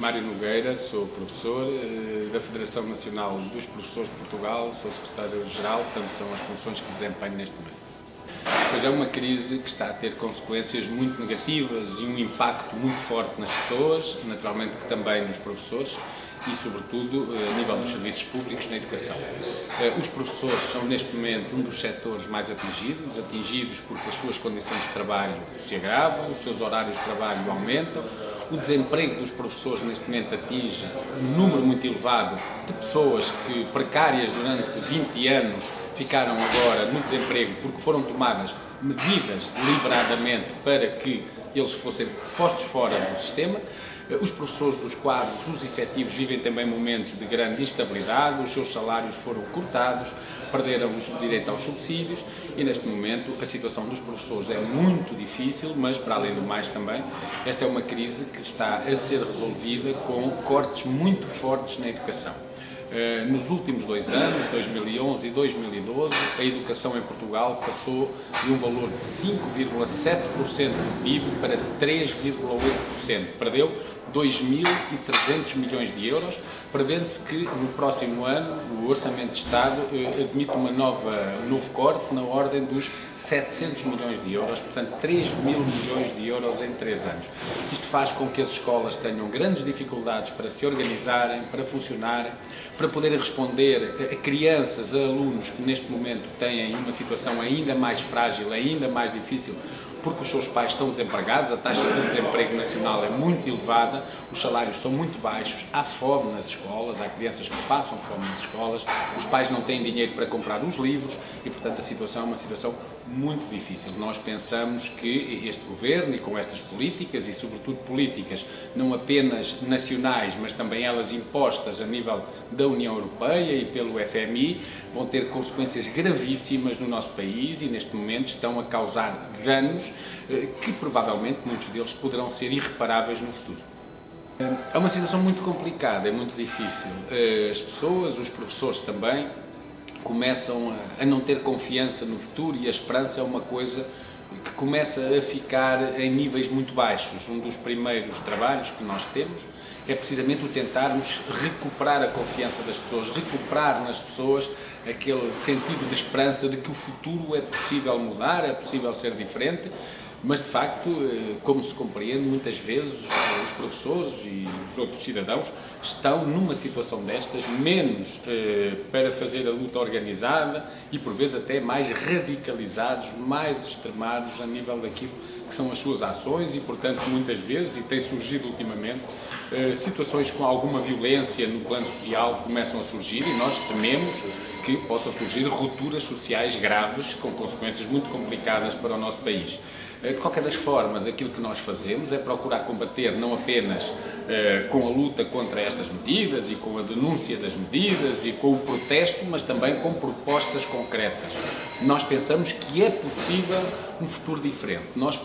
Mário Nogueira, sou professor da Federação Nacional dos Professores de Portugal, sou secretário-geral, portanto são as funções que desempenho neste momento. Pois é uma crise que está a ter consequências muito negativas e um impacto muito forte nas pessoas, naturalmente que também nos professores e, sobretudo, a nível dos serviços públicos na educação. Os professores são, neste momento, um dos setores mais atingidos porque as suas condições de trabalho se agravam, os seus horários de trabalho aumentam, o desemprego dos professores, neste momento, atinge um número muito elevado de pessoas que, precárias durante 20 anos, ficaram agora no desemprego porque foram tomadas medidas deliberadamente para que eles fossem postos fora do sistema. Os professores dos quadros, os efetivos, vivem também momentos de grande instabilidade, os seus salários foram cortados, perderam o direito aos subsídios e neste momento a situação dos professores é muito difícil, mas para além do mais também, esta é uma crise que está a ser resolvida com cortes muito fortes na educação. Nos últimos 2 anos, 2011 e 2012, a educação em Portugal passou de um valor de 5,7% do PIB para 3,8%. Perdeu 2.300 milhões de euros. Prevê-se que no próximo ano o Orçamento de Estado admite um novo corte na ordem dos 700 milhões de euros, portanto 3.000 milhões de euros em 3 anos. Isto faz com que as escolas tenham grandes dificuldades para se organizarem, para funcionarem, para poderem responder a crianças, a alunos que neste momento têm uma situação ainda mais frágil, ainda mais difícil, porque os seus pais estão desempregados, a taxa de desemprego nacional é muito elevada, os salários são muito baixos, há fome nas escolas, há crianças que passam fome nas escolas, os pais não têm dinheiro para comprar os livros e, portanto, a situação é uma situação muito difícil. Nós pensamos que este governo e com estas políticas e, sobretudo, políticas não apenas nacionais, mas também elas impostas a nível da União Europeia e pelo FMI, vão ter consequências gravíssimas no nosso país e, neste momento, estão a causar danos que, provavelmente, muitos deles poderão ser irreparáveis no futuro. É uma situação muito complicada, é muito difícil. As pessoas, os professores também, começam a não ter confiança no futuro e a esperança é uma coisa que começa a ficar em níveis muito baixos. Um dos primeiros trabalhos que nós temos é precisamente o tentarmos recuperar a confiança das pessoas, recuperar nas pessoas aquele sentido de esperança de que o futuro é possível mudar, é possível ser diferente, mas de facto, como se compreende, muitas vezes os professores e os outros cidadãos estão numa situação destas, menos para fazer a luta organizada e por vezes até mais radicalizados, mais extremados a nível daquilo que são as suas ações e, portanto, muitas vezes, e tem surgido ultimamente, situações com alguma violência no plano social começam a surgir e nós tememos que possam surgir rupturas sociais graves com consequências muito complicadas para o nosso país. De qualquer das formas, aquilo que nós fazemos é procurar combater não apenas com a luta contra estas medidas e com a denúncia das medidas e com o protesto, mas também com propostas concretas. Nós pensamos que é possível um futuro diferente. Nós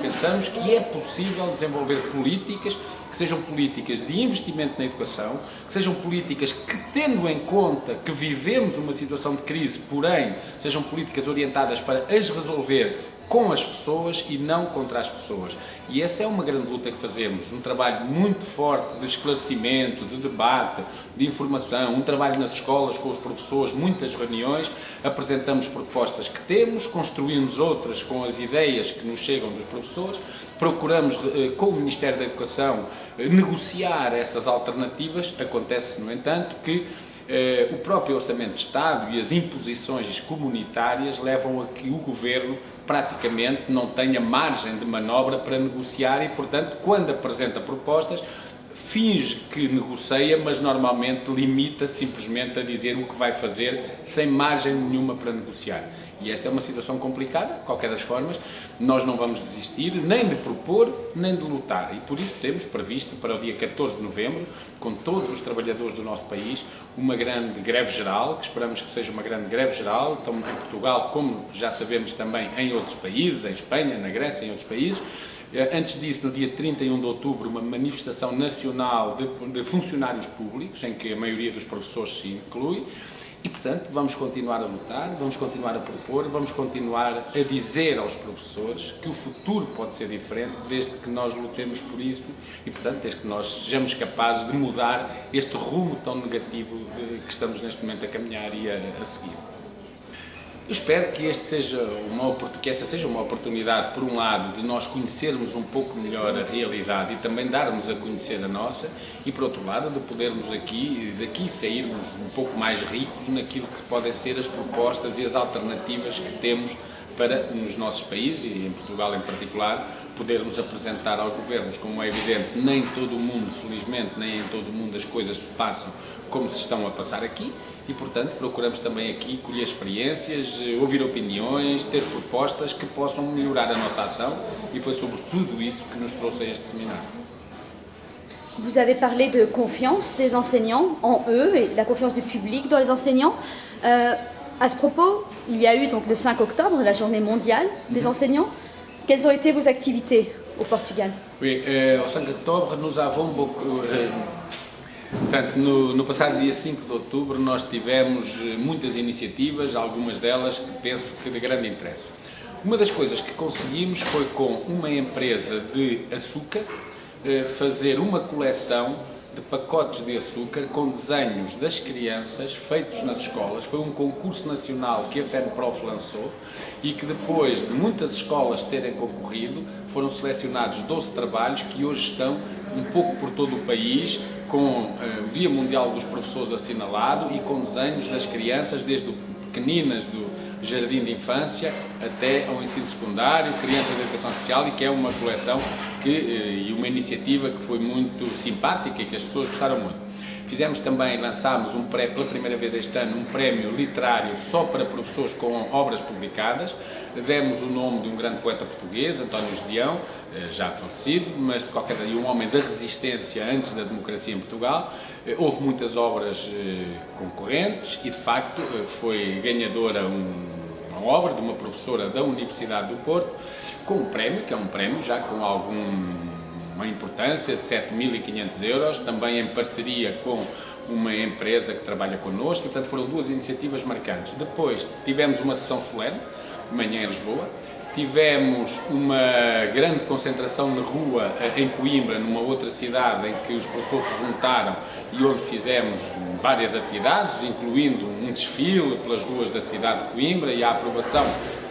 pensamos que é possível desenvolver políticas que sejam políticas de investimento na educação, que sejam políticas que, tendo em conta que vivemos uma situação de crise, porém, sejam políticas orientadas para as resolver com as pessoas e não contra as pessoas. E essa é uma grande luta que fazemos, um trabalho muito forte de esclarecimento, de debate, de informação, um trabalho nas escolas com os professores, muitas reuniões, apresentamos propostas que temos, construímos outras com as ideias que nos chegam dos professores, procuramos com o Ministério da Educação negociar essas alternativas. Acontece, no entanto, que o próprio Orçamento de Estado e as imposições comunitárias levam a que o Governo praticamente não tenha margem de manobra para negociar e, portanto, quando apresenta propostas, finge que negocia, mas normalmente limita simplesmente a dizer o que vai fazer sem margem nenhuma para negociar. E esta é uma situação complicada, de qualquer das formas, nós não vamos desistir nem de propor, nem de lutar. E por isso temos previsto para o dia 14 de novembro, com todos os trabalhadores do nosso país, uma grande greve geral, que esperamos que seja uma grande greve geral, tanto em Portugal como já sabemos também em outros países, em Espanha, na Grécia, em outros países. Antes disso, no dia 31 de outubro, uma manifestação nacional de funcionários públicos, em que a maioria dos professores se inclui, E, portanto, vamos continuar a lutar, vamos continuar a propor, vamos continuar a dizer aos professores que o futuro pode ser diferente desde que nós lutemos por isso e, portanto, desde que nós sejamos capazes de mudar este rumo tão negativo que estamos neste momento a caminhar e a seguir. Eu espero que esta seja uma oportunidade, por um lado, de nós conhecermos um pouco melhor a realidade e também darmos a conhecer a nossa, e por outro lado, de podermos daqui sairmos um pouco mais ricos naquilo que podem ser as propostas e as alternativas que temos para, nos nossos países, e em Portugal em particular, podermos apresentar aos governos. Como é evidente, nem em todo o mundo, felizmente, nem em todo o mundo as coisas se passam como se estão a passar aqui, e, portanto, procuramos também aqui colher experiências, ouvir opiniões, ter propostas que possam melhorar a nossa ação, e foi sobre tudo isso que nos trouxe a este seminário. Vous avez parlé de confiance des enseignants en eux et la confiance du public dans les enseignants. À ce propos, il y a eu donc le 5 octobre, la journée mondiale des enseignants. Quelles ont été vos activités au Portugal? Oui, au 5 octobre, nous avons beaucoup... Portanto, no passado dia 5 de outubro nós tivemos muitas iniciativas, algumas delas que penso que de grande interesse. Uma das coisas que conseguimos foi com uma empresa de açúcar fazer uma coleção de pacotes de açúcar com desenhos das crianças feitos nas escolas. Foi um concurso nacional que a FENPROF lançou e que depois de muitas escolas terem concorrido, foram selecionados 12 trabalhos que hoje estão um pouco por todo o país, com o Dia Mundial dos Professores assinalado e com desenhos das crianças, desde pequeninas do jardim de infância até ao ensino secundário, crianças de educação especial, e que é uma coleção e uma iniciativa que foi muito simpática e que as pessoas gostaram muito. Fizemos também, lançámos pela primeira vez este ano, um prémio literário só para professores com obras publicadas. Demos o nome de um grande poeta português, António Gedeão, já falecido, mas de qualquer maneira um homem da resistência antes da democracia em Portugal. Houve muitas obras concorrentes e, de facto, foi ganhadora uma obra de uma professora da Universidade do Porto, com um prémio, que é um prémio já com uma importância de 7.500 euros, também em parceria com uma empresa que trabalha connosco, e, portanto, foram duas iniciativas marcantes. Depois tivemos uma sessão solene, de manhã em Lisboa, tivemos uma grande concentração na rua em Coimbra, numa outra cidade em que os professores se juntaram e onde fizemos várias atividades, incluindo um desfile pelas ruas da cidade de Coimbra e a aprovação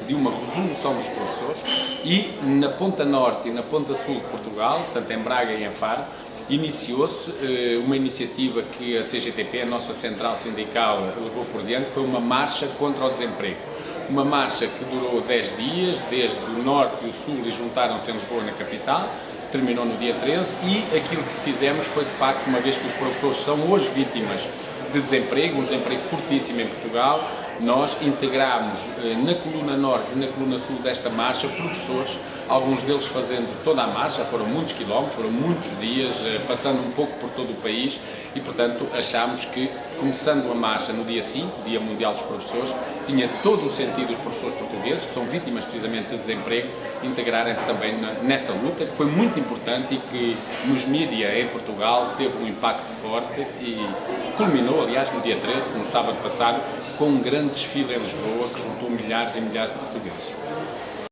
de uma resolução dos professores. E na ponta norte e na ponta sul de Portugal, tanto em Braga e em Faro, iniciou-se uma iniciativa que a CGTP, a nossa central sindical, levou por diante, que foi uma marcha contra o desemprego. Uma marcha que durou 10 dias, desde o norte e o sul, e juntaram-se em Lisboa, na capital, terminou no dia 13, e aquilo que fizemos foi, de facto, uma vez que os professores são hoje vítimas de desemprego, um desemprego fortíssimo em Portugal, nós integramos na coluna norte e na coluna sul desta marcha professores, alguns deles fazendo toda a marcha, foram muitos quilómetros, foram muitos dias, passando um pouco por todo o país, e, portanto, achámos que, começando a marcha no dia 5, Dia Mundial dos Professores, tinha todo o sentido os professores portugueses, que são vítimas precisamente de desemprego, integrarem-se também nesta luta, que foi muito importante e que nos mídia em Portugal teve um impacto forte e culminou, aliás, no dia 13, no sábado passado, com um grande desfile em Lisboa que juntou milhares e milhares de portugueses.